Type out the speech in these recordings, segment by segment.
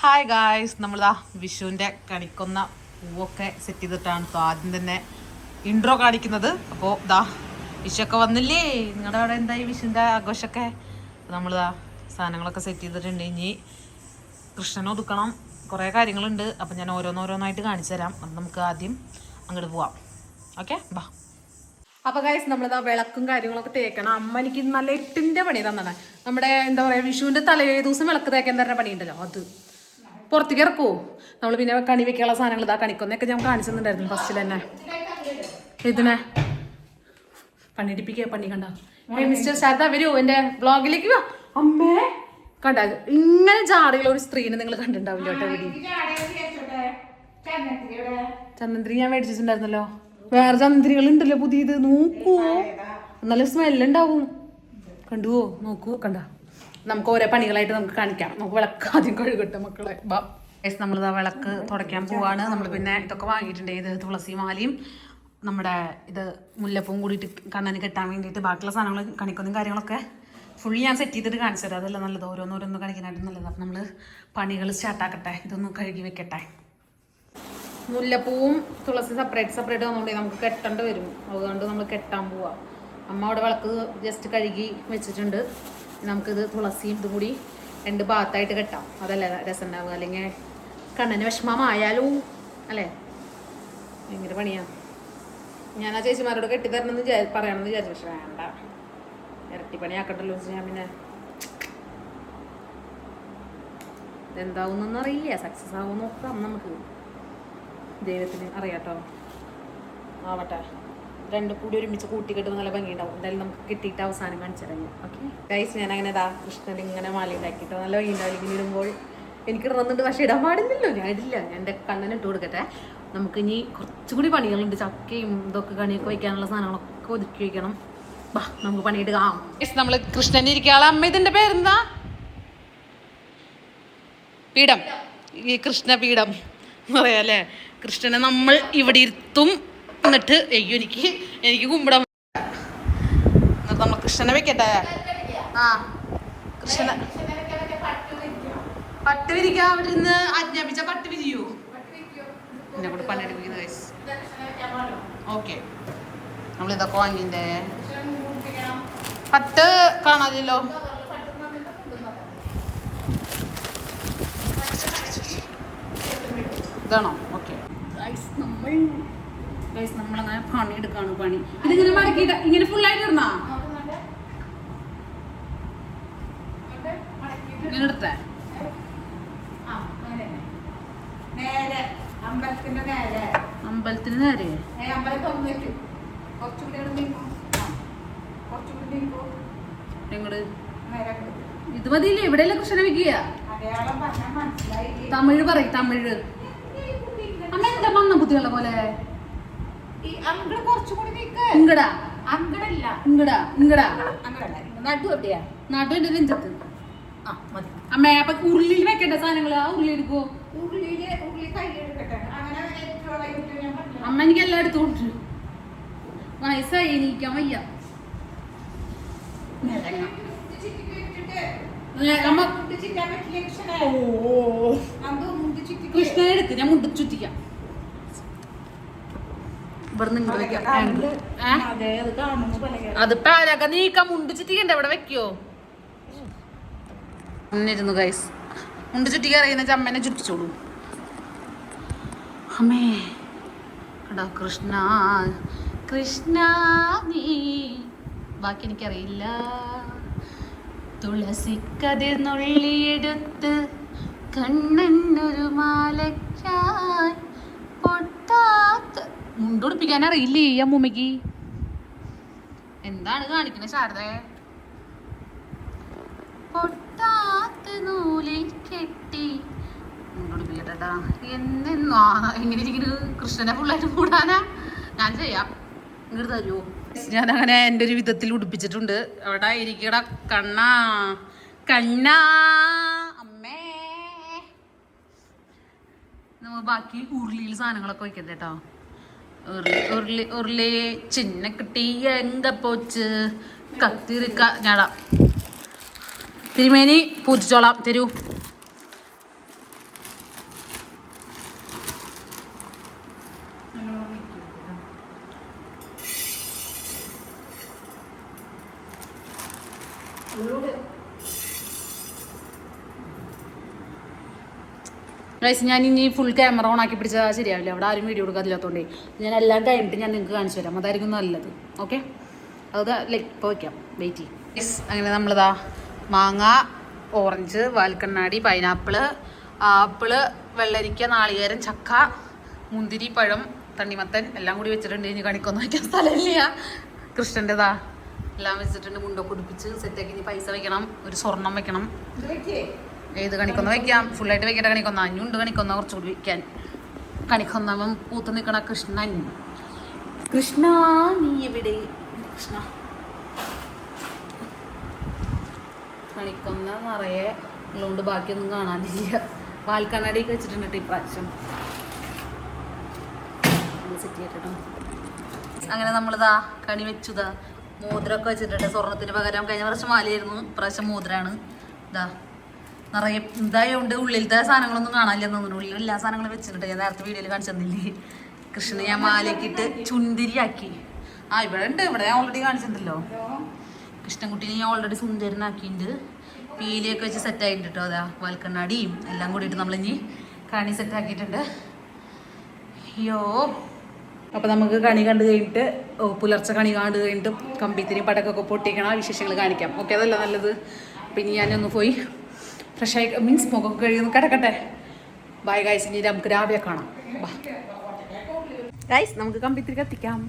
Hi guys, നമ്മളിതാ വിഷുവിൻ്റെ കണിക്കൊന്ന പൂവൊക്കെ സെറ്റ് ചെയ്തിട്ടാണ് ഇപ്പോൾ ആദ്യം തന്നെ ഇൻട്രോ കാണിക്കുന്നത്. അപ്പോൾ ഇതാ വിഷുവൊക്കെ വന്നില്ലേ, നിങ്ങളുടെ അവിടെ എന്തായി വിഷുവിൻ്റെ ആഘോഷമൊക്കെ? നമ്മളിതാ സാധനങ്ങളൊക്കെ സെറ്റ് ചെയ്തിട്ടുണ്ട്. ഇനി കൃഷ്ണനെ ഒതുക്കണം, കുറേ കാര്യങ്ങളുണ്ട്. അപ്പം ഞാൻ ഓരോന്നോരോന്നായിട്ട് കാണിച്ചു തരാം. അപ്പം നമുക്ക് ആദ്യം അങ്ങോട്ട് പോവാം. ഓക്കെ, ബാ. അപ്പോൾ ഗൈസ്, നമ്മളിതാ വിളക്കും കാര്യങ്ങളൊക്കെ തേക്കണം. അമ്മ എനിക്ക് നല്ല 8ന്റെ പണി തന്നാണ്. നമ്മുടെ എന്താ പറയുക, വിഷുവിൻ്റെ തലേ ദിവസം വിളക്ക് തേക്കാൻ തരുന്ന പണിയുണ്ടല്ലോ, അത് പുറത്തേക്ക് ഇറക്കുമോ. നമ്മൾ പിന്നെ കണി വെക്കാനുള്ള സാധനങ്ങൾ ഇതാ കണിക്കൊന്നൊക്കെ ഞാൻ കാണിച്ചിട്ടുണ്ടായിരുന്നു ഫസ്റ്റിൽ തന്നെ. ഇതിനെ പണിയെടുപ്പിക്കുക, പണി കണ്ട മിസ്റ്റർ ശാരദ വരൂ എൻ്റെ ബ്ലോഗിലേക്ക് വാ. അമ്മേ കണ്ട, ഇങ്ങനെ ജാടയുള്ള ഒരു സ്ത്രീനെ നിങ്ങൾ കണ്ടിട്ടുണ്ടാവില്ല കേട്ടോ. ചന്ദനത്തിരി ഞാൻ മേടിച്ചിട്ടുണ്ടായിരുന്നല്ലോ. വേറെ ചന്ദനത്തിരികൾ ഉണ്ടല്ലോ പുതിയത്, നോക്കുവോ, നല്ല സ്മെല്ലുണ്ടാവും. കണ്ടുവോ, നോക്കൂ, കണ്ട. നമുക്ക് ഓരോ പണികളായിട്ട് നമുക്ക് കാണിക്കാം. നമുക്ക് വിളക്ക് ആദ്യം കഴുകട്ടെ മക്കളെ. നമ്മളിതാ വിളക്ക് തുടയ്ക്കാൻ പോവാണ്. നമ്മൾ പിന്നെ ഇതൊക്കെ വാങ്ങിയിട്ടുണ്ട്. ഇത് തുളസി മാലയും നമ്മുടെ ഇത് മുല്ലപ്പൂവും കൂടിയിട്ട് കണ്ണന് കെട്ടാൻ വേണ്ടിയിട്ട് ബാക്കിയുള്ള സാധനങ്ങൾ കണിക്കൊന്നും കാര്യങ്ങളൊക്കെ ഫുള്ളി ഞാൻ സെറ്റ് ചെയ്തിട്ട് കാണിച്ചു തരാം. അതല്ല നല്ലത്, ഓരോന്നോരോന്ന് കാണിക്കാനായിട്ട് നല്ലത്. അപ്പം നമ്മൾ പണികൾ സ്റ്റാർട്ടാക്കട്ടെ, ഇതൊന്ന് കഴുകി വെക്കട്ടെ. മുല്ലപ്പൂവും തുളസി സെപ്പറേറ്റ് വന്നുകൊണ്ട് നമുക്ക് കെട്ടേണ്ടി വരും. അതുകൊണ്ട് നമ്മൾ കെട്ടാൻ പോവാം. അമ്മ അവിടെ വിളക്ക് ജസ്റ്റ് കഴുകി വെച്ചിട്ടുണ്ട്. നമുക്കിത് തുളസിയും ഇതും കൂടി 2 ഭാഗത്തായിട്ട് കെട്ടാം. അതല്ലേ രസം ഉണ്ടാവുക. അല്ലെങ്കിൽ കണ്ണന് വിഷമമായാലും അല്ലേ, ഭയങ്കര പണിയാണ്. ഞാൻ ആ ചേച്ചിമാരോട് കെട്ടിത്തരണമെന്ന് പറയണമെന്ന് വിചാരിച്ചു, പക്ഷെ വേണ്ട, ഇരട്ടി പണിയാക്കണ്ടല്ലോ വെച്ച് ഞാൻ പിന്നെ ഇതെന്താവുന്നൊന്നും അറിയില്ല. സക്സസ് ആവുമെന്ന് നോക്കാം നമുക്ക്, ദൈവത്തിന് അറിയാട്ടോ. ആവട്ടെ, 2 കൂടി ഒരുമിച്ച് കൂട്ടിക്കെട്ടുമ്പോൾ നല്ല ഭംഗിയുണ്ടാവും. എന്തായാലും നമുക്ക് കിട്ടിയിട്ട് അവസാനം കാണിച്ചു തരാം. ഓക്കെ ഗൈസ്, ഞാൻ അങ്ങനെ ഇതാ കൃഷ്ണൻ ഇങ്ങനെ മാല ഉണ്ടാക്കിയിട്ടോ നല്ല ഭംഗിയുണ്ടാവും. ഇങ്ങനെ ഇടുമ്പോൾ എനിക്ക് ഇടുന്നുണ്ട്, പക്ഷെ ഇടാൻ പാടില്ലല്ലോ. ഞാൻ ഇടില്ല, ഞാൻ എൻ്റെ കണ്ണന് ഇട്ട് കൊടുക്കട്ടെ. നമുക്ക് ഇനി കുറച്ചുകൂടി പണികളുണ്ട്. ചക്കയും ഇതൊക്കെ കണിയൊക്കെ വയ്ക്കാനുള്ള സാധനങ്ങളൊക്കെ ഒതുക്കി വയ്ക്കണം. ബാ, നമുക്ക് പണിയെടുക്കാം. നമ്മൾ കൃഷ്ണൻ ഇരിക്കാനുള്ള അമ്മ, ഇതിൻ്റെ പേരെന്താ? പീഠം, ഈ കൃഷ്ണപീഠം പറയാ അല്ലേ. കൃഷ്ണനെ നമ്മൾ ഇവിടെ ഇരുത്തും. എന്നിട്ട് അയ്യോ എനിക്ക് കുമ്പിടാൻ. എന്നിട്ട് നമ്മൾ കൃഷ്ണനെ വെക്കട്ടെ. ആ, കൃഷ്ണനെ പട്ട് വിരിക്കുക. അവിടെ നിന്ന് ആജ്ഞാപിച്ച പട്ട് വിരിയൂ. എന്നെ കൂടെ പണിയെടുപ്പിക്കുന്നത്. ഓക്കെ, നമ്മളിതൊക്കെ വാങ്ങിൻ്റെ പട്ട് കാണാമല്ലോ. ഇതാണോ? ഓക്കെ നമ്മളങ്ങനെ പണിയെടുക്കാണ്. പണി ഇതിങ്ങനെ മടക്കിയിട്ട് ഇങ്ങനെ ഫുള്ളായിട്ട് ഇടണ ഇങ്ങനെ എടുത്തേ. അമ്പലത്തിന് നേരെ നിങ്ങള് ഇത് മതിയില്ലേ? ഇവിടെയല്ലേ കൃഷ്ണനെ വെക്കുക. തമിഴ് പറയും, തമിഴ്. അമ്മ എന്താ മന്ന ബുദ്ധിയുള്ള പോലെ. നടു എന്റെ നെഞ്ചത്ത്. അമ്മ അപ്പൊ ഉരുളിയിൽ വെക്കേണ്ട സാധനങ്ങൾ ആ ഉരുളി എടുക്കോ? അമ്മ എനിക്ക് എല്ലാം എടുത്തു കൊടുത്തു. വയസ്സായി, എനിക്കാൻ വയ്യ. കൃഷ്ണനെ എടുത്ത് ഞാൻ മുണ്ട് ചുറ്റിക്കാം. അത് പാലൊക്കെ നീക്ക മുണ്ട് ചുറ്റിക്കണ്ട, ഇവിടെ വെക്കോ? മുന്നിരുന്നു ഗൈസ്. മുണ്ട് ചുറ്റിക്ക അറിയുന്ന ചമ്മനെ ചുറ്റിച്ചോളൂ. അമ്മേ എടാ കൃഷ്ണ കൃഷ്ണ നീ, ബാക്കി എനിക്കറിയില്ല. തുളസിക്കതിർ നുള്ളിയെടുത്ത് കണ്ണനൊരു മാലയ്ക്കായി പൊട്ടാത്ത. മുണ്ടുടിപ്പിക്കാൻ അറിയില്ലേ ഈ അമ്മൂമ്മക്ക്? എന്താണ് കാണിക്കുന്നത് ശാരദ? പൊട്ടാത്ത നൂലിൽ കെട്ടി മുണ്ടുടിപ്പിക്കട്ടാ. എന്നെന്നോ എങ്ങനെ ഇരിക്കുന്നത്? കൃഷ്ണനെ ഫുള്ളായിട്ട് കൂടാനാ? ഞാൻ ചെയ്യാം, ഇങ്ങോട്ട് തരുമോ? ഞാൻ അങ്ങനെ എൻ്റെ ഒരു വിധത്തിൽ ഉടുപ്പിച്ചിട്ടുണ്ട്. അവിടെ ഇരിക്കട കണ്ണാ കണ്ണാ. അമ്മേ, നമ്മൾ ബാക്കി ഉരുളിയിൽ സാധനങ്ങളൊക്കെ വയ്ക്കട്ടെ കേട്ടോ. ഉരുളി ചിന്ന കിട്ടി എങ്ക പോച്ച് കത്തിരിക്ക ഞാടാ. തിരുമേനി പൂജിച്ചോളാം, തരൂ. ഗൈസ് ഞാൻ ഇനി ഫുൾ ക്യാമറ ഓൺ ആക്കി പിടിച്ചാൽ ശരിയാവില്ല, അവിടെ ആരും വീഡിയോ കൊടുക്കാതില്ലാത്തതുകൊണ്ടേ ഞാൻ എല്ലാം കഴിഞ്ഞിട്ട് ഞാൻ നിങ്ങൾക്ക് കാണിച്ചു തരാം, അതായിരിക്കും നല്ലത്. ഓക്കെ, അത് ലൈക്ക് ഇപ്പോൾ വയ്ക്കാം, വെയിറ്റ് ചെയ്യും. യെസ്, അങ്ങനെ നമ്മളിതാ മാങ്ങ, ഓറഞ്ച്, വാൽക്കണ്ണാടി, പൈനാപ്പിള്, ആപ്പിള്, വെള്ളരിക്ക, നാളികേരം, ചക്ക, മുന്തിരി, പഴം, തണ്ണിമത്തൻ എല്ലാം കൂടി വെച്ചിട്ടുണ്ട്. ഇനി കണിക്കൊന്നും വയ്ക്കാൻ സ്ഥലമില്ല. കൃഷ്ണൻ്റെതാ എല്ലാം വെച്ചിട്ടുണ്ട്, മുണ്ടൊക്കെ ഉടുപ്പിച്ച് സെറ്റാക്കി. ഇനി പൈസ വെക്കണം, ഒരു സ്വർണം വെക്കണം. ഏത് കണിക്കൊന്ന വെക്കാം, ഫുള്ളായിട്ട് വെക്കട്ടെ. കണിക്കൊന്ന അഞ്ഞുണ്ട്, കണിക്കൊന്ന കുറച്ചുകൂടി വെക്കാൻ. കണിക്കൊന്നവൻ പൂത്ത് നിൽക്കണ കൃഷ്ണൻ. കൃഷ്ണ നീ എവിടെ? കൃഷ്ണ കണിക്കൊന്ന നിറയെ ഉള്ളതുകൊണ്ട് ബാക്കിയൊന്നും കാണാനില്ല. വാൽക്കണ്ണാടിയൊക്കെ വെച്ചിട്ടുണ്ട് ഇപ്രാവശ്യം. സെറ്റ് ചെയ്തിട്ടോ. അങ്ങനെ നമ്മളിതാ കണി വെച്ചുതാ, മോതിരമൊക്കെ വെച്ചിട്ടുണ്ട്. സ്വർണത്തിന് പകരം കഴിഞ്ഞ പ്രാവശ്യം മാലയായിരുന്നു, ഇപ്രാവശ്യം മോതിരാണ്. ഇതാ നിറയെ ഇതായതുകൊണ്ട് ഉള്ളിലത്തെ സാധനങ്ങളൊന്നും കാണാനില്ലെന്ന് തോന്നുന്നു. ഉള്ളിൽ എല്ലാ സാധനങ്ങളും വെച്ചിട്ടുണ്ട്. ഞാൻ നേരത്തെ വീഡിയോയിൽ കാണിച്ചു തന്നില്ലേ, കൃഷ്ണനെ ഞാൻ മാലയ്ക്കിട്ട് ചുന്തിരിയാക്കി. ഇവിടെ ഉണ്ട്, ഇവിടെ ഞാൻ ഓൾറെഡി കാണിച്ചിട്ടുണ്ടല്ലോ. കൃഷ്ണൻകുട്ടീനെ ഞാൻ ഓൾറെഡി സുന്ദരനാക്കിയിട്ടുണ്ട്. പീലിയൊക്കെ വെച്ച് സെറ്റായിട്ടുണ്ട് കേട്ടോ. അതാ വാൽക്കണ്ണാടിയും എല്ലാം കൂടിയിട്ട് നമ്മളിനി കണി സെറ്റാക്കിയിട്ടുണ്ട്. അയ്യോ, അപ്പോൾ നമുക്ക് കണി കണ്ട് കഴിഞ്ഞിട്ട് പുലർച്ചെ കണി കണ്ട് കഴിഞ്ഞിട്ട് കമ്പിത്തിരി പടക്കൊക്കെ പൊട്ടിക്കണം, വിശേഷങ്ങൾ കാണിക്കാം. ഓക്കെ, അതല്ല നല്ലത്. പിന്നെ ഞാനൊന്ന് പോയി ഫ്രഷായി മീൻസ് മുഖമൊക്കെ കഴുകുന്നു, കിടക്കട്ടെ. ബൈ ഗൈസ്, ഇനി നമുക്ക് രാവിലെ കാണാം. ഗൈസ്, നമുക്ക് കമ്പിത്തിരി കത്തിക്കാം.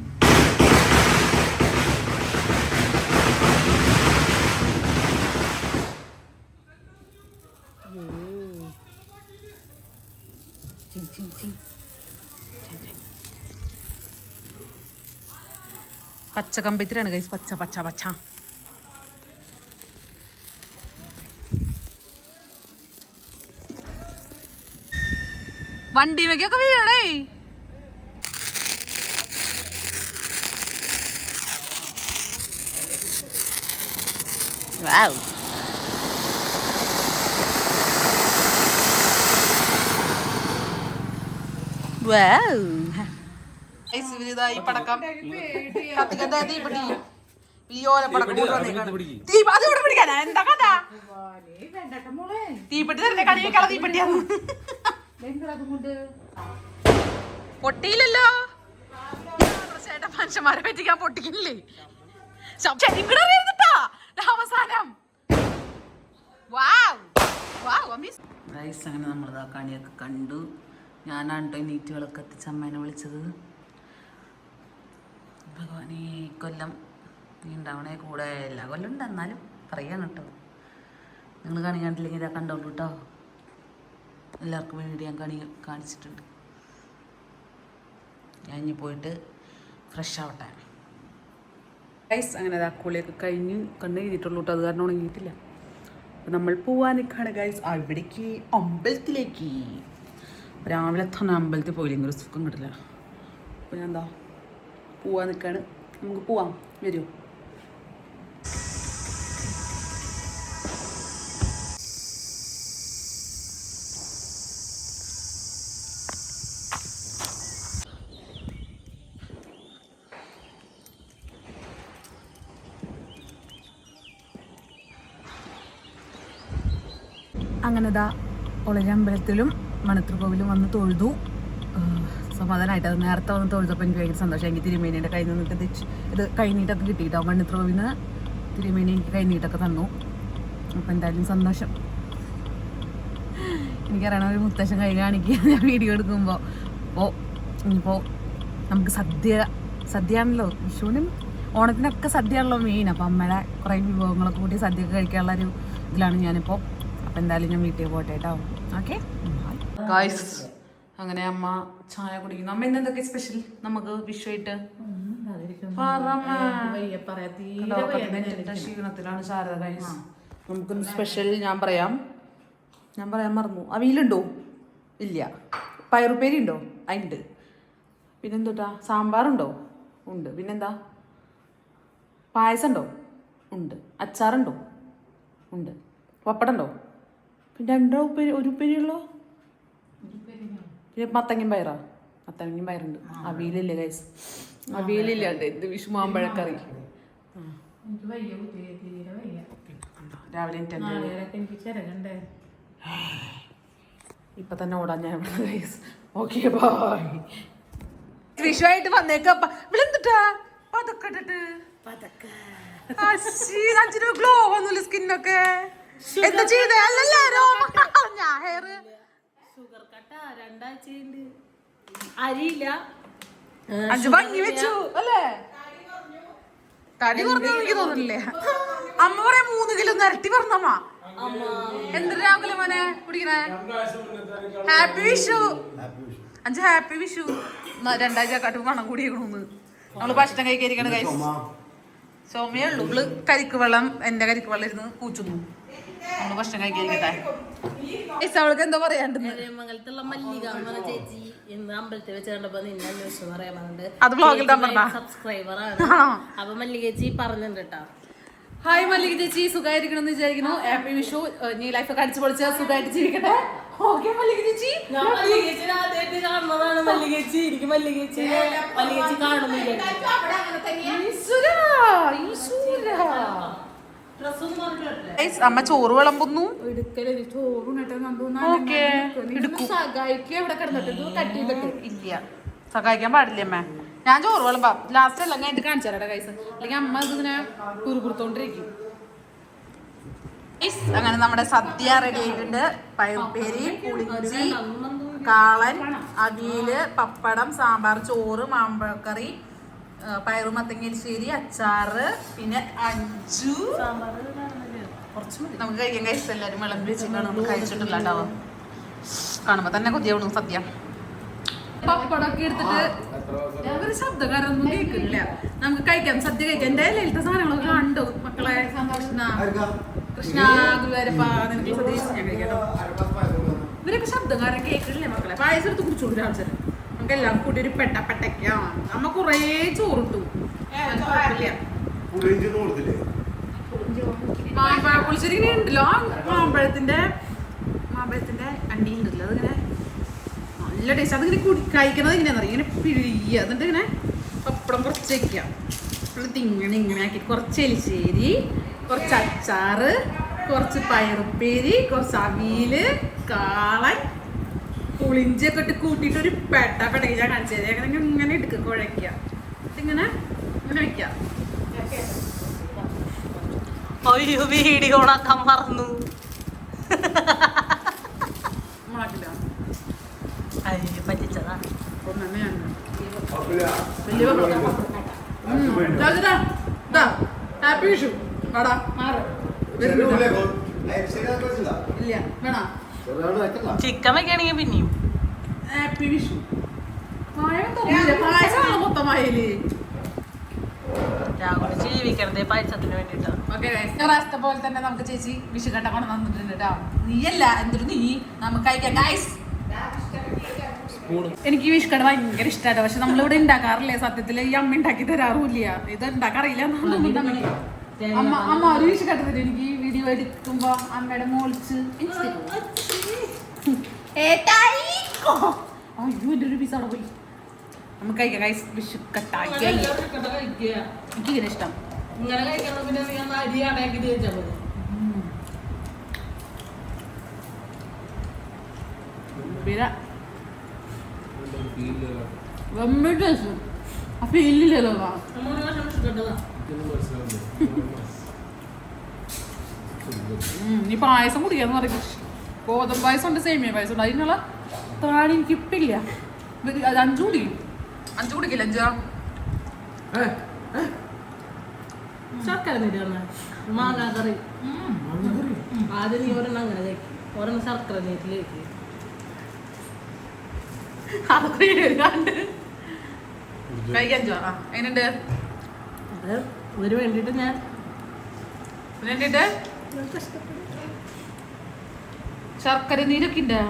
പച്ച കമ്പിത്തിരിയാണ് ഗൈസ്, പച്ച പച്ച പച്ച. വണ്ടി വയ്ക്കൊക്കെ വീഴണേ. വാവ്, വാവ്. പടക്കം തീപ്പെട്ടി തന്നെ കണി വെക്കാളെ തീപ്പെട്ടിയാണ്. പൊട്ടിയില്ലല്ലോ, ചേട്ടാ മനുഷ്യന്മാരെ പറ്റിക്കാൻ പൊട്ടിക്കില്ലേ അവസാനം. അങ്ങനെ നമ്മളിതാ കണിയൊക്കെ കണ്ടു. ഞാനാണ് കേട്ടോ നീറ്റ് വിളക്ക് എത്തിച്ച് അമ്മേനെ വിളിച്ചത്. ഭഗവാനേ, കൊല്ലം നീ ഉണ്ടാവണേ കൂടെ. എല്ലാ കൊല്ലം ഉണ്ട്, എന്നാലും പറയാണ് കേട്ടോ. നിങ്ങൾ കണി കണ്ടില്ലെങ്കിൽ ഇതാ കണ്ടോളൂ കേട്ടോ. എല്ലാവർക്കും വേണ്ടി ഞാൻ കണി കാണിച്ചിട്ടുണ്ട്. ഞാൻ ഇനി പോയിട്ട് ഫ്രഷ് ആവട്ടെ ഗൈസ്. അങ്ങനെ ഇതാ കുളിയൊക്കെ കഴിഞ്ഞ് കണ്ണ് എഴുതിയിട്ടുള്ളൂ കേട്ടോ, അത് കാരണം ഉണങ്ങിയിട്ടില്ല. അപ്പം നമ്മൾ പോവാൻ നിൽക്കുകയാണ് ഗൈസ് അവിടേക്ക്, അമ്പലത്തിലേക്ക്. രാവിലെ തന്നെ അമ്പലത്തിൽ പോയില്ലെങ്കിൽ ഒരു സുഖം കിട്ടില്ല. അപ്പോൾ ഞാൻ എന്താ പോവാൻ നിൽക്കുകയാണ്. നമുക്ക് പോവാം, വരൂ. അങ്ങനെ ഇതാ ഒളരി അമ്പലത്തിലും മണത്തൃക്കോവിലും വന്ന് തൊഴുതു. സമാധാനമായിട്ട് അത് നേരത്തെ വന്ന് തൊഴുതപ്പോൾ എനിക്ക് ഭയങ്കര സന്തോഷം. എനിക്ക് തിരുമേനിയുടെ കയ്യിൽ നിന്നിട്ട് ഇത് കൈനീട്ടൊക്കെ കിട്ടിയിട്ടോ. മണത്തൃക്കോവിൽ തിരുമേനി എനിക്ക് കൈനീട്ടൊക്കെ തന്നു. അപ്പോൾ എന്തായാലും സന്തോഷം. എനിക്കറിയണ ഒരു മുത്തശ്ശൻ കൈ കാണിക്കുക ഞാൻ വീഡിയോ എടുക്കുമ്പോൾ. അപ്പോൾ ഇനിയിപ്പോൾ നമുക്ക് സദ്യയാണല്ലോ, വിഷുവിനും ഓണത്തിനൊക്കെ സദ്യയാണല്ലോ മെയിൻ. അപ്പോൾ അമ്മയുടെ കുറേ വിഭവങ്ങളൊക്കെ കൂട്ടി സദ്യയൊക്കെ കഴിക്കാനുള്ള ഒരു ഇതിലാണ് ഞാനിപ്പോൾ. അപ്പം എന്തായാലും ഞാൻ വീട്ടിൽ പോട്ടെ കേട്ടോ. ഓക്കെ ഗായ്സ്, അങ്ങനെ അമ്മ ചായ കുടിക്കുന്നു. അമ്മ ഇന്ന് എന്തൊക്കെ സ്പെഷ്യൽ നമുക്ക് വിഷുവായിട്ട്? ക്ഷീണത്തിലാണ് ശാരദ ഗൈസ്. നമുക്കൊന്ന് സ്പെഷ്യൽ ഞാൻ പറയാൻ മറന്നു. അവിയലുണ്ടോ? ഇല്ല. പയറുപ്പേരി ഉണ്ടോ? ഉണ്ട്. പിന്നെന്തോട്ടാ, സാമ്പാറുണ്ടോ? ഉണ്ട്. പിന്നെന്താ, പായസം ഉണ്ടോ? ഉണ്ട്. അച്ചാറുണ്ടോ? ഉണ്ട്. പപ്പടം ഉണ്ടോ? പിന്നെ ഒരു ഉപ്പേരിയുള്ളോ? പിന്നെ മത്തങ്ങയും പയറാ? മത്തങ്ങയും പയറുണ്ട്. അവിയലില്ലേ ഗൈസ്, അവിയലില്ലാണ്ട് എന്ത് വിഷു മാമ്പഴക്കറി. രാവിലെ എനിക്ക് ചിരകണ്ടേ. ഇപ്പൊ തന്നെ ഓടാൻ ഞാൻ ഓക്കെ ബൈ. വിഷുവായിട്ട് വന്നേക്കാ വിളന്നിട്ടാ പതൊക്കെ ഇട്ടിട്ട് ഗ്ലോ വന്നില്ല സ്കിന്നൊക്കെ എന്താ ചെയ്തേ? അല്ലല്ലോ ഹെയർ ഷുഗർ കട്ട 2 ആഴ്ചയുണ്ട്. അരിയില്ല. 5 ഭംഗി വെച്ചു അല്ലേ? തടി കുറഞ്ഞു എനിക്ക് തോന്നുന്നില്ലേ? അമ്മ പറയാ 3 കിലോ നിരട്ടി പറഞ്ഞമ്മ. എന്തൊരു രാവിലെ മോനെ കുടിക്കണേ? ഹാപ്പി വിഷു. 5 ഹാപ്പി വിഷു. 2 ആഴ്ച കാട്ടും മണം കൂടിയേക്കണോന്ന്. നമ്മള് ഭക്ഷണം കഴിക്കാതിരിക്കണ കൈ ചുമയേ ഉള്ളൂ. ഇവള് കരിക്ക് വെള്ളം എന്റെ കരിക്ക് വെള്ളം ഇരുന്ന് കൂച്ചുന്നു. നമ്മള് ഭക്ഷണം കഴിക്കാതിരിക്കട്ടെ. അവൾക്ക് എന്തോ പറയാണ്ടെന്ന്. മംഗലത്തുള്ള മല്ലിക ചേച്ചി ഇന്ന് അമ്പലത്തിൽ വെച്ച് കണ്ടപ്പോ നിന്നെ അന്വേഷിച്ചു പറയാൻ പറഞ്ഞിട്ട് അത് വ്ളോഗിൽ സബ്സ്ക്രൈബറാണ്. അപ്പൊ മല്ലിക ചേച്ചി പറഞ്ഞിട്ടുണ്ട് കേട്ടോ. ഹായ് മല്ലിക ചേച്ചി, സുഖമായിരിക്കണം എന്ന് വിചാരിക്കുന്നു. ഹാപ്പി വിഷു. നീ ലൈഫൊക്കെ അടിച്ചു പൊളിച്ച് സുഖമായിട്ട് ജീവിക്കട്ടെ. ഓക്കെ മല്ലിക ചേച്ചി. ഞാൻ മല്ലിക ചേച്ചി ആദ്യമായിട്ട് കാണുന്നതാണ്. മല്ലിക ചേച്ചി എനിക്ക് മല്ലിക ചേച്ചി കാണുന്നില്ല. അമ്മ ചോറ് വിളമ്പുന്നു. ഇല്ല സഹായിക്കാൻ പാടില്ല അമ്മ. ഞാൻ ചോറ് വിളമ്പാം. ലാസ്റ്റ് എല്ലാം കഴിഞ്ഞിട്ട് കാണിച്ചു തരാം കൈസ്. അല്ലെങ്കിൽ അമ്മ ഇതിങ്ങനെ കുറുകുറുത്തോണ്ടിരിക്കും. അങ്ങനെ നമ്മുടെ സദ്യ റെഡി ആയിട്ടുണ്ട്. പയറുപ്പേരി, പുളിഞ്ചി, കാളൻ, അവിയല്, പപ്പടം, സാമ്പാർ, ചോറ്, മാമ്പഴക്കറി, പയറു മത്തങ്ങശ്ശേരി, അച്ചാറ്, പിന്നെ 5 നമുക്ക് കഴിക്കാൻ കഴിച്ച എല്ലാവരും വിളമ്പി വെച്ചിട്ടാണ് നമ്മൾ കഴിച്ചിട്ടില്ല ഉണ്ടാവും. കാണുമ്പോ തന്നെ കൊതിയാവണം സദ്യ. പപ്പടമൊക്കെ എടുത്തിട്ട് ഒരു ശബ്ദക്കാരൊന്നും കേൾക്കില്ല. നമുക്ക് കഴിക്കാം, സദ്യ കഴിക്കാം. എന്റെ ലളിത സാധനങ്ങളൊക്കെ കണ്ടു മക്കളെ. കൃഷ്ണ ഗുരുവായൂരപ്പ നിനക്ക് സദ്യ ഞാൻ കഴിക്കാട്ടോ. ഇവരൊക്കെ ശബ്ദക്കാരൻ കേൾക്കില്ലേ മക്കളെ? പായസം എടുത്ത് കുടിച്ചോളൂ രാവിലെ. നമുക്ക് എല്ലാം കൂടി ഒരു പെട്ടയ്ക്കാ. നമ്മ കുറേ ചോറിട്ടു. മാമ്പഴപ്പുളിശ്ശേരി ഇങ്ങനെ ഉണ്ടല്ലോ. മാമ്പഴത്തിന്റെ അണ്ടി ഉണ്ടല്ലോ, അതിങ്ങനെ നല്ല ടേസ്റ്റ്. അതിങ്ങനെ കഴിക്കണത് ഇങ്ങനെയാണെന്ന് അറിയാം. ഇങ്ങനെ പിഴിയുക, എന്നിട്ട് ഇങ്ങനെ പപ്പടം കുറച്ച് വയ്ക്കുക. എന്നിട്ട് ഇങ്ങനെ ആക്കി കുറച്ച് എലിശ്ശേരി, കുറച്ച് അച്ചാറ്, കുറച്ച് പയറുപ്പേരി, കുറച്ച് അവിയല്, കാളൻ, പുളിഞ്ചൊക്കെ ഇട്ട് കൂട്ടിയിട്ട് ഒരു പെട്ടയ്ക്ക് ഞാൻ കാണിച്ചു തരാം. അങ്ങനെ ഇങ്ങനെ എടുക്കുക, കുഴയ്ക്കുക, ഇങ്ങനെ ഇങ്ങനെ വെക്കുക. അയ്യോ വീഡിയോ ഓണാക്കാൻ മറന്നു. പറ്റിച്ചതാ. ഹാപ്പി വിഷു. ചിക്കൻ വെക്കുകയാണെങ്കിൽ പിന്നെയും ഹാപ്പി വിഷു. പായസം മൊത്തമായാലേ രാഹുൽ ജീവിക്കണതേ പായസത്തിന് വേണ്ടിട്ടാ. റാസ്ത പോലെ തന്നെ നമുക്ക് ചേച്ചി വിഷു കട്ട കൊണ്ട് തന്നിട്ടുണ്ട് കേട്ടോ. നീയല്ല എന്തൊരു നീ നമുക്ക് കഴിക്കാം ഗൈസ്. എനിക്ക് ഈ വിഷുക്കട ഭയങ്കര ഇഷ്ടമായിട്ട്. പക്ഷെ നമ്മളിവിടെ ഉണ്ടാക്കാറില്ലേ സത്യത്തില്. ഈ അമ്മ ഉണ്ടാക്കി തരാറില്ല. ഇത് ഉണ്ടാക്കാറില്ല. അമ്മ ഒരു വിഷുക്കട്ട തരും എനിക്ക്. ഈ വീഡിയോ എടുക്കുമ്പോ അമ്മയുടെ മോളിച്ച് അയ്യോ എൻ്റെ ഒരു പീസ് അവിടെ പോയി. നമുക്ക് കഴിക്കാം ഗൈസ് വിഷുക്കട്ട. എനിക്കിങ്ങനെ ഇഷ്ടം. നീ പായസം കുടിക്കാന്ന് പറയും. ഗോതമ്പ് പായസം ഉണ്ട്, സേമിയ പായസം ഉണ്ട്. അതിനുള്ള താടി എനിക്ക് ഇപ്പില്ല. 5 കുടിക്കും. 5 കുടിക്കില്ല. 5 ശർക്കര നീര് മാങ്ങാക്കറി. ആദ്യം നീ ഒരെണ്ണം അങ്ങനെ കഴിക്കും, ഒരെണ്ണം ശർക്കര നീറ്റിലേക്ക്. കഴിക്കാൻ എങ്ങനെയുണ്ട്? അത് ഒരു വേണ്ടിട്ട് ഞാൻ വേണ്ടിട്ട് ശർക്കര നീരൊക്കെ ഉണ്ട്.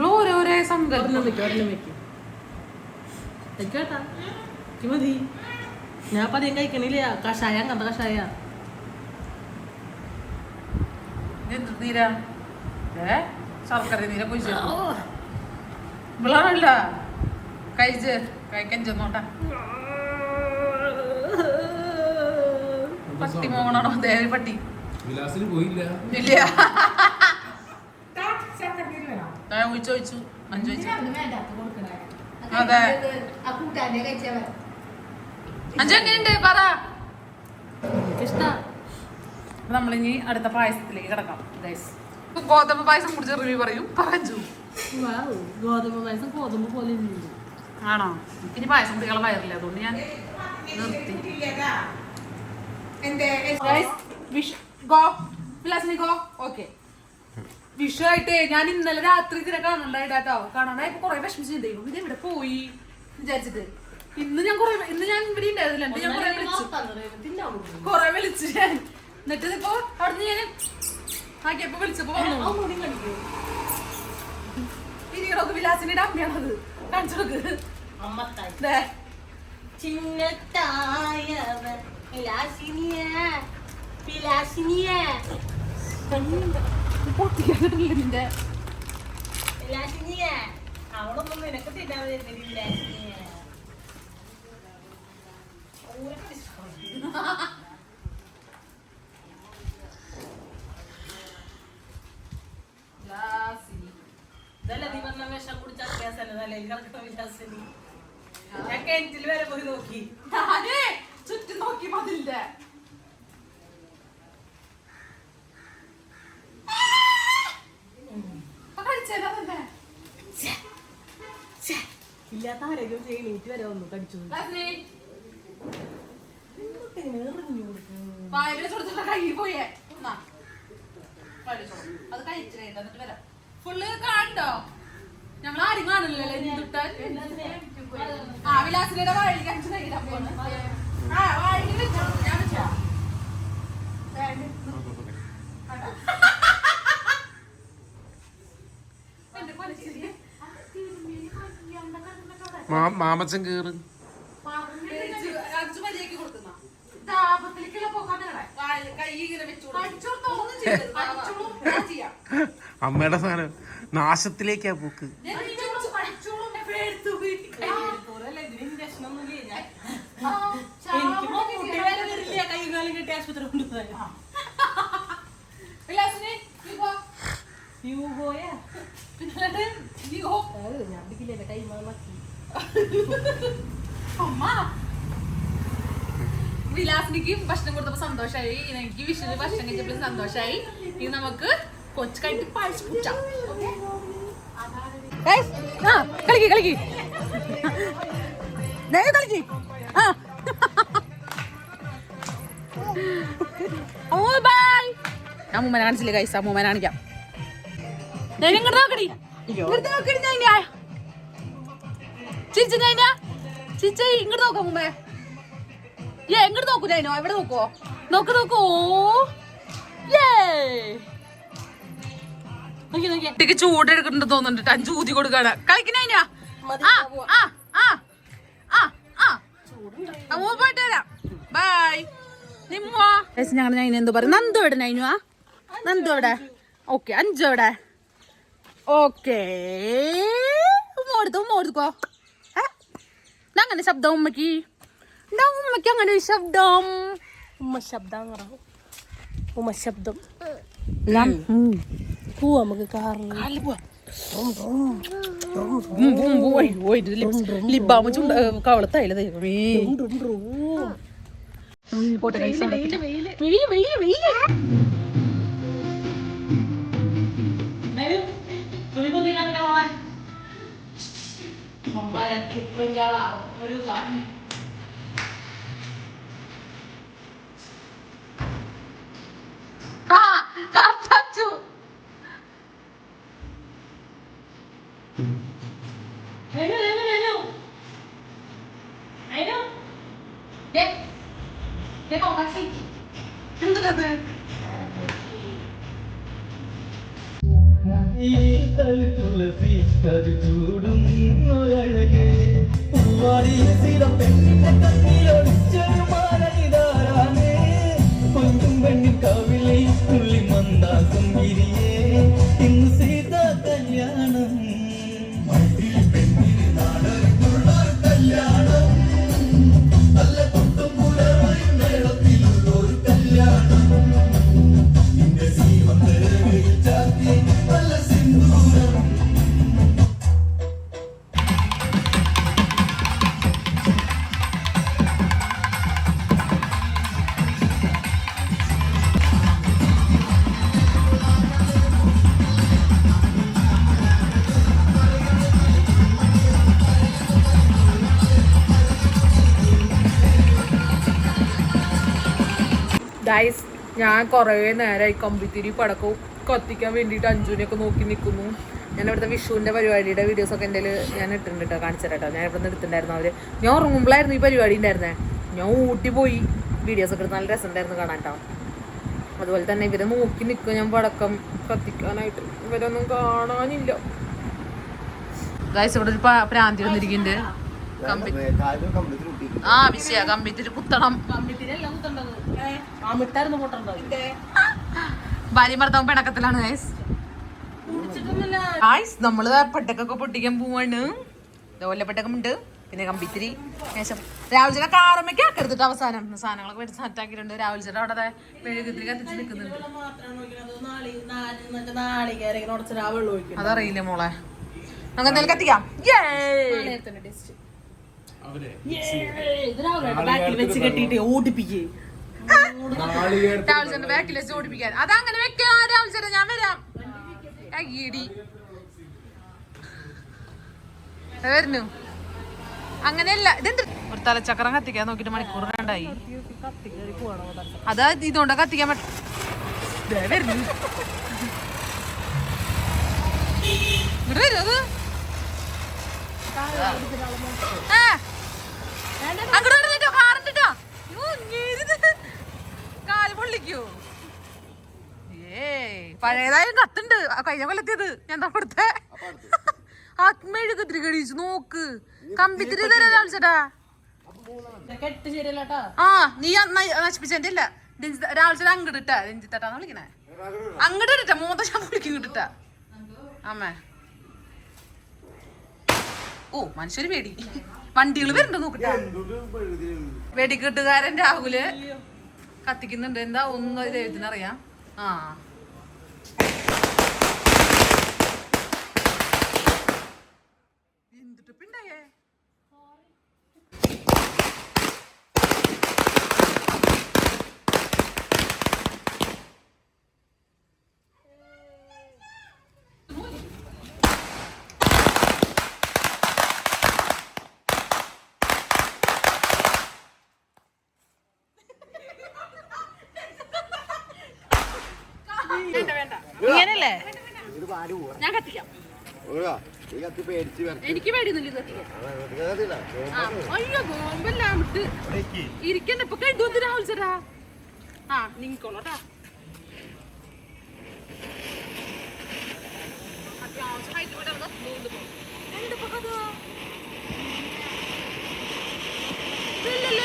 ഓരോരോ സങ്കല്പം കേട്ടാ മതി. ഞാൻ പതിയം കഴിക്കണില്ല. കഷായ അങ്ങനത്തെ കഷായ. നീരാ ശർക്കര നീര കുഴിച്ച ഇവളാണല്ല കഴിക്കാൻ ചെന്നോട്ടാ. പട്ടി മോങ്ങണോ? ദേവി പട്ടി വിലാസിന് പോയില്ല. ഇല്ല ചോദിച്ചു അഞ്ചു ചോദിച്ചു അതെ അഞ്ചു എങ്ങനെയുണ്ട് പറ. നമ്മളിനി അടുത്ത പായസത്തിലേക്ക് കിടക്കാം. ഗോതമ്പ് പായസം കുടിച്ച് റിവ്യൂ പറയും. പറഞ്ഞു ഗോതമ്പ് പായസം ഗോതമ്പ് പോലെ ആണോ? ഇനി പായസം കുടികളെ വയറില്ല, അതുകൊണ്ട് ഞാൻ നിർത്തി. വിഷുവായിട്ട് ഞാൻ ഇന്നലെ രാത്രി ഇതിനെ കാണണ്ടായിട്ടോ. കാണാനായി കൊറേ വിഷമിച്ചിട്ടുണ്ട്. ഇത് ഇവിടെ പോയി വിചാരിച്ചിട്ട് ഇന്ന് ഞാൻ ഇവിടെ ഉണ്ടായിരുന്നില്ല. ഞാൻ കൊറേ വിളിച്ചു ഞാൻ. എന്നിട്ട് ഇപ്പൊ അവിടുന്ന് ഞാൻ ആക്കിയപ്പോ വിളിച്ചപ്പോ ഇനിയൊക്കെ വിലാസിന്റെ അമ്മയാണത്. കാണിച്ചു കൊടുക്ക്. നിന്റെ അവളൊന്നും നിനക്ക് തിന്നാൻ വരുന്നില്ല. ഇതല്ല നീ പറഞ്ഞ വിഷം കുടിച്ച അഭ്യാസല്ലേ കിടക്കണ വിലാസിനി. ഞാൻ കിണറ്റിൽ വരെ പോയി നോക്കി. ചുറ്റും നോക്കി മതിലിന്റെ ഇല്ലാത്ത ആരെങ്കിലും ചെയ്യണീറ്റ് വരെ വന്നു കടിച്ചു. കൈ പോയേ അത് കഴിച്ചിട്ട് എന്നിട്ട് വരാം. ഫുള്ള് കാണണ്ടോ? ഞങ്ങൾ ആരും കാണില്ലല്ലോ. ആ വിലാസിന്റെ വാഴ കഴിച്ചു കഴിക്കാൻ പോണ്. ആ വാഴ വെച്ചോ, ഞാൻ വെച്ചോ. മാമച്ചൻ കേറ്. അമ്മയുടെ സാധനം നാശത്തിലേക്കാ പോക്ക്. കൈകാലം കെട്ടി ആശുപത്രി കൊണ്ടുപോയ ഞാൻ പിടിക്കില്ല കൈ മാക്കി. വിലാസിനിക്ക് ഭക്ഷണം കൊടുത്തപ്പോ സന്തോഷമായി. എനിക്ക് വിഷുവിന് ഭക്ഷണം കഴിച്ചപ്പോൾ സന്തോഷമായി. ഇനി നമുക്ക് കൊച്ചു കഴിഞ്ഞിട്ട് പായസം കുടിക്കാം. കളിക്ക് കളിക്ക് കളിക്ക്. അമ്മൂമ്മനെ കാണിച്ചില്ലേ കൈസ്? അമ്മൂമ്മനെ കാണിക്കാം. ഇങ്ങോട്ട് നോക്കടി, ഇങ്ങോട്ട് നോക്കടി. ചിരിച്ചു ചിരിച്ച ഇങ്ങോട്ട് നോക്കാം അമ്മൂമ്മ. എങ്ങോട്ട് നോക്കൂ നൈനോ? എവിടെ നോക്കുവോ? നോക്ക് നോക്കൂ. കുട്ടിക്ക് ചൂടെടുക്കുന്നുണ്ട് തോന്നുന്നുണ്ട്. അഞ്ച് ഊതി കൊടുക്കാണ്. കളിക്കുന്നതിനാ പോയിട്ട് വരാം. ബൈ. ഞങ്ങൾ നൈന എന്ത് പറയും? നന്ദു എവിടെ? നൈനുവാ നന്ദു എവിടെ? ഓക്കെ. അഞ്ചോടെ? ഓക്കേ. ഉമ്മ അങ്ങനെ ശബ്ദം ഉമ്മക്ക് ഉമ്മക്ക് അങ്ങനെ ഒരു ശബ്ദം. ഉമ്മ ശബ്ദം ഉമ്മ ശബ്ദം പോവാ നമുക്ക് കാറിൽ പോവാ. ലിബാമ കവളത്തായില്ല ദൈവമേ. പോട്ടെ വെയില് വെയില് വെയില്. ഒരു ഗൈസ് ഞാൻ കുറേ നേരമായി കമ്പിത്തിരി പടക്കവും കത്തിക്കാൻ വേണ്ടിയിട്ട് അഞ്ജുവിനെയൊക്കെ നോക്കി നിൽക്കുന്നു. ഞാൻ ഇവിടുത്തെ വിഷുവിൻ്റെ പരിപാടിയുടെ വീഡിയോസൊക്കെ എൻ്റെ ഞാൻ ഇട്ടിട്ടുണ്ട് കേട്ടോ, കാണിച്ചു തരാം കേട്ടോ. ഞാൻ ഇവിടെ നിന്ന് എടുത്തിട്ടുണ്ടായിരുന്നു അവർ. ഞാൻ ഉറങ്ങുമ്പോഴായിരുന്നു ഈ പരിപാടി ഉണ്ടായിരുന്നേ. ഞാൻ ഊട്ടി പോയി വീഡിയോസൊക്കെ എടുത്ത് നല്ല രസമുണ്ടായിരുന്നു കാണാൻ കേട്ടോ. അതുപോലെ തന്നെ ഇവരെ നോക്കി നിൽക്കുക ഞാൻ പടക്കം കത്തിക്കാനായിട്ട്. ഇവരൊന്നും കാണാനില്ല. ഗൈസ് ഇവിടെ ഒരു പ്രാന്തി വന്നിരിക്കുന്നുണ്ട്. ആ വിഷയ കമ്പിത്തിരി കുത്തണം. ഭാര്യ ഭർത്താവും പിണക്കത്തിലാണ് ഗൈസ്. ഗൈസ് നമ്മള് പെട്ടക്കൊക്കെ പൊട്ടിക്കാൻ പോവാണ്. ഒല്ലപ്പെട്ടക്കമുണ്ട്, പിന്നെ കമ്പിത്തിരി ശേഷം രാഹുൽ ചേട്ടാ കാറമ്മയ്ക്ക് ആക്കരുത്തിട്ട് അവസാനം സാധനങ്ങളൊക്കെ വെച്ച് സെറ്റാക്കിയിട്ടുണ്ട്. രാഹുൽ ചേട്ടാ അവിടെ മെഴുകുതിരി കത്തിച്ച് നിൽക്കുന്നുണ്ട്. അതറിയില്ലേ മോളെ, നമുക്ക് എന്തായാലും കത്തിക്കാം. രാഹുൽ ചേട്ടന്റെ ബാക്കിൽ വെച്ച് ഓടിപ്പിക്കാൻ. അതങ്ങനെ വെക്കാം രാഹുൽ ചേട്ടാ, ഞാൻ വരാം. വരുന്നു അങ്ങനെയല്ല. ഇതെന്ത് ഒരു തലച്ചക്രം കത്തിക്കാൻ നോക്കിട്ട് മണിക്കൂർ രണ്ടായി. അതാ ഇതുകൊണ്ടാ കത്തിക്കാൻ പറ്റും. വരുന്നു കാല് പൊള്ളിക്കോ. പഴയതായ കത്തുണ്ട് കഴിഞ്ഞ കൊല്ലത്തേത് ഞാൻ തപ്പെടുത്തെ ആത്മേഴുകത്തിരി കഴിച്ചു നോക്ക്. കമ്പിത്തിരി തരാം ചേട്ടാ. ആ നീ നശിപ്പിച്ചെന്റെ ഇല്ല. രാവിലെ ചേട്ടാ അങ്ങോട്ട് ഇട്ടാ രഞ്ജിത്തേട്ടാന്ന് വിളിക്കണേ. അങ്ങോട്ട് ഇട്ടാ മൂത്ത ഞാൻ വിളിക്കും ഇങ്ങോട്ടിട്ടാ അമ്മേ. ഓ മനുഷ്യര് പേടി. വണ്ടികൾ വരുന്നുണ്ട് നോക്കട്ടെ. വെടിക്കെട്ടുകാരൻ രാഹുല് കത്തിക്കുന്നുണ്ട്. എന്താ ഒന്നും ദൈവത്തിനറിയാം. ആ എന്തിട്ട് പിണ്ടായേ. ഇങ്ങനല്ലേ ഞാൻ കത്തിക്കാം. എനിക്ക് പേടിയൊന്നുമില്ല കത്തിക്കാം. അയ്യോ ബോംബെല്ലാം വിട്ട് ഇരിക്കണ്ട. ഇപ്പൊ കണ്ടു രാഹുൽ ചേട്ടാ. ആ നിങ്ങോളോട്ടാ. അത്യാവശ്യമായിട്ട് ഇവിടെ എന്തിപ്പോ കഥ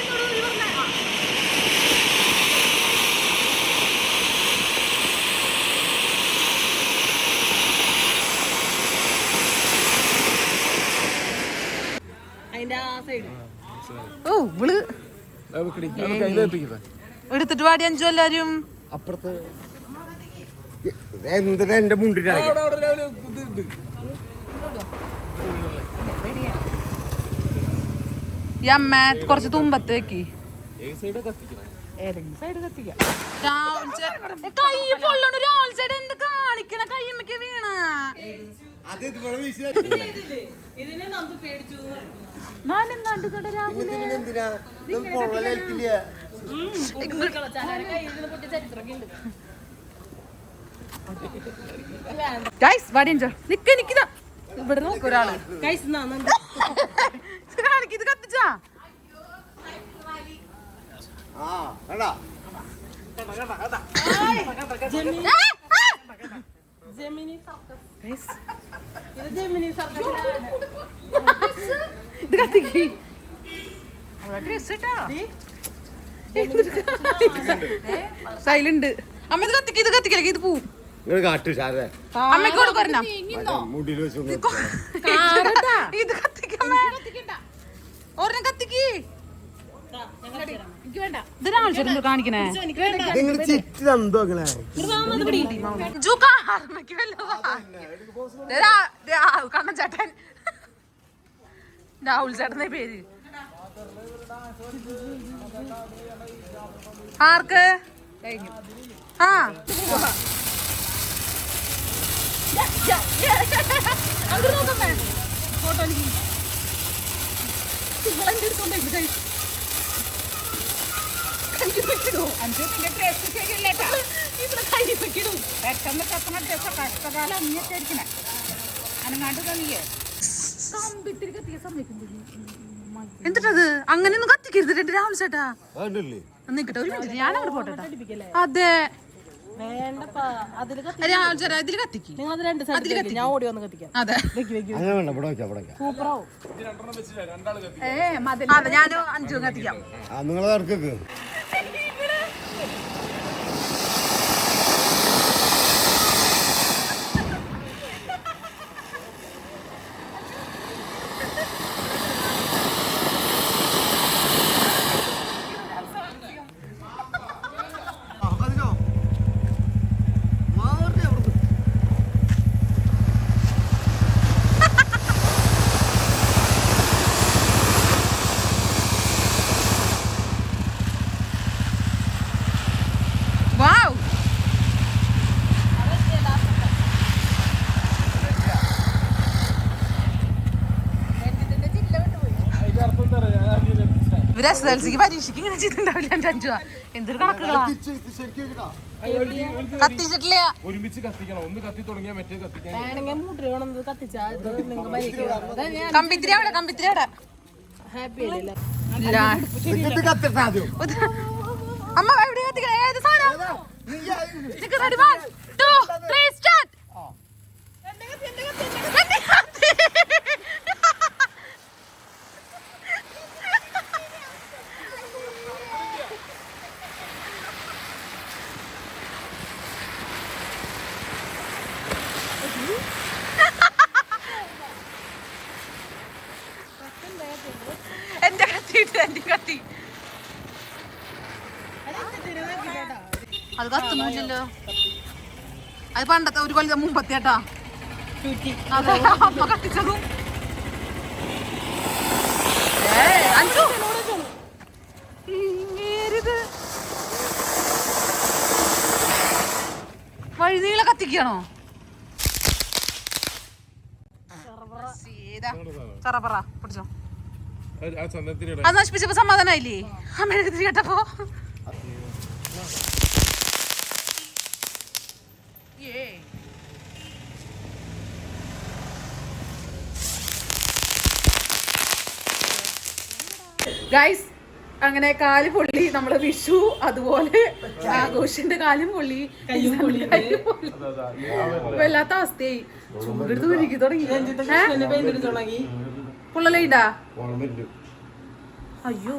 എന്നോട് പറഞ്ഞ. ഓ ഇവള് എടുത്തിട്ട് പാടി അഞ്ചു എല്ലാരും അപ്പുറത്ത് എന്തിനാ എന്റെ മുണ്ടിട്ട് ഈ അമ്മ കുറച്ച് തുമ്പത്ത് വെക്കി. ഏതെങ്കിലും സൈഡ് കത്തിക്കാം. കൈ പൊള്ളണു രാഹുൽ ചേട്ടൻ. എന്ത് കാണിക്കണ കൈമ്മക്ക് വീണ. ഇവിടെ നോക്ക് ഒരാള് ഇത് കത്തിച്ചാ. ഇത് കത്തിക്ക്. സൈലന്റ് അമ്മ. ഇത് കത്തിക്ക്. ഇത് കത്തിക്കല. ഇത് പോവും. അമ്മക്ക് കൊടുക്കണം. ഇത് കത്തിക്കമ്മ. ഒരെണ്ണം കത്തിക്ക്. കാണിക്കണേ കണ്ണൻ ചേട്ടൻ. രാഹുൽ ചേട്ടന്റെ പേര് ആർക്ക് ആ ഫോട്ടോ എടുത്തോണ്ടേ ഇവിടെ കയ്യിപ്പിക്കിടും. കമ്പിത്തിരി കത്തിയ സമയത്ത് എന്നിട്ടത് അങ്ങനെയൊന്നും കത്തിക്കരുത് രാഹുൽ ചേട്ടാ. നിക്കട്ടെ ഒരു മിനിറ്റ്, ഞാൻ അങ്ങോട്ട് പോട്ടെ. അതെ വേണ്ടപ്പാ അതില് രാഹുൽ ചേട്ടാ ഇതില് കത്തിക്ക്. നിങ്ങൾ രണ്ട് സൈഡ് ഞാൻ ഓടി വന്ന് കത്തിക്കാം. അതെ സൂപ്പറാവും. അതെ ഞാൻ 5 കത്തിക്കാം. Wow! ഇവര് SSLC പരീക്ഷയ്ക്ക് ഇങ്ങനെ ചെയ്തിട്ടുണ്ടാവില്ല. 5 രൂപ എന്തൊരു കണക്കുകളാ. കത്തിച്ചിട്ടില്ല. ഒരുമിച്ച് കത്തിക്കണം. ഒന്ന് കത്തി തുടങ്ങിയാൽ മറ്റേ കത്തിക്കാൻ. വേണമെങ്കിൽ മൂട്ടറി വേണം കത്തിച്ചാ നിങ്ങൾക്ക് കമ്പിത്തിരി അവിടെ, കമ്പിത്തിരി അവിടെ. ഹാപ്പി അല്ലേ? അമ്മ എവിടെ കത്തിക്കണേ? ഏത് സാധനം? Ready, 1, 2, 3, start. എന്റെ കത്തി അത് കത്തുന്നില്ലല്ലോ. അത് പണ്ടത്തെ ഒരു കൊല്ലം മുമ്പത്തെ കേട്ടാ. അതെ അമ്മ കത്തിച്ചതും. വഴിനീളെ കത്തിക്കണോ? ചറപറ പിടിച്ചോ. അത് നശിപ്പിച്ചപ്പോ സമാധാനായില്ലേ അമ്മയുടെ കേട്ടപ്പോ? ഗൈസ് അങ്ങനെ കാല് പൊള്ളി നമ്മള് വിഷു, അതുപോലെ ആഘോഷിന്റെ കാലും പൊള്ളി, കയ്യും പൊള്ളി. വല്ലാത്ത അവസ്ഥയായി. ചൂടെടുത്ത് ഒരുക്കി തുടങ്ങി. പൊള്ളലേണ്ടാ? അയ്യോ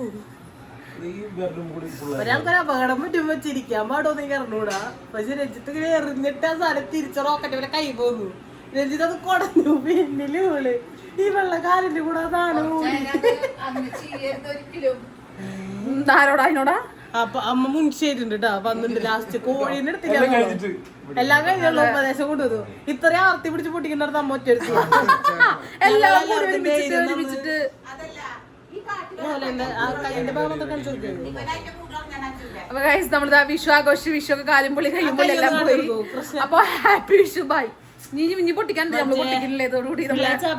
ഒരാൾക്കൊരു അപകടം പറ്റുമ്പോ ചിരിക്കാൻ പാടോ നീ അറിഞ്ഞൂടാ. പക്ഷെ രഞ്ജിത്ത് ഇങ്ങനെ എറിഞ്ഞിട്ട് ആ സ്ഥലം തിരിച്ച റോക്കറ്റ് പോലെ കൈ പോന്നു. രഞ്ജിത്ത് അത് കൊടഞ്ഞു. പിന്നില് വീള് ഈ വെള്ളക്കാരന്റെ കൂടെ അതാണ്. ആരോടാ അതിനോടാ? അപ്പൊ അമ്മ മുൻഷേരുണ്ട് കേട്ടോ. വന്നിട്ട് ലാസ്റ്റ് കോഴീനെ എടുത്തില്ല. എല്ലാം കഴിഞ്ഞുള്ള ഉപദേശം കൊണ്ടുവന്നു. ഇത്രയും ആർത്തി പിടിച്ച് പൊട്ടിക്കുന്നിടത്ത് അമ്മ ഒറ്റ എല്ലാം ഒരുമിച്ചിട്ട് അപ്പൊ ഗൈസ് നമ്മളിതാ വിഷു ആഘോഷിച്ച് വിഷു ഒക്കെ കാലും പൊള്ളി കഴിയുമ്പോൾ എല്ലാം പോയി. അപ്പൊ ഹാപ്പി വിഷു ബൈ. നീ പൊട്ടിക്കാൻ നമ്മള് പൊട്ടിക്കില്ലേ? ഇതോടുകൂടി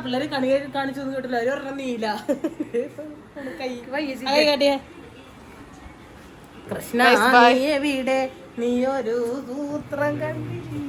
പിള്ളേര് കണി കാണിച്ചു കേട്ടില്ല. ഒരെണ്ണം നീല കൃഷ്ണ വീടെ നീ ഒരു സൂത്രം കണ്ടില്ല.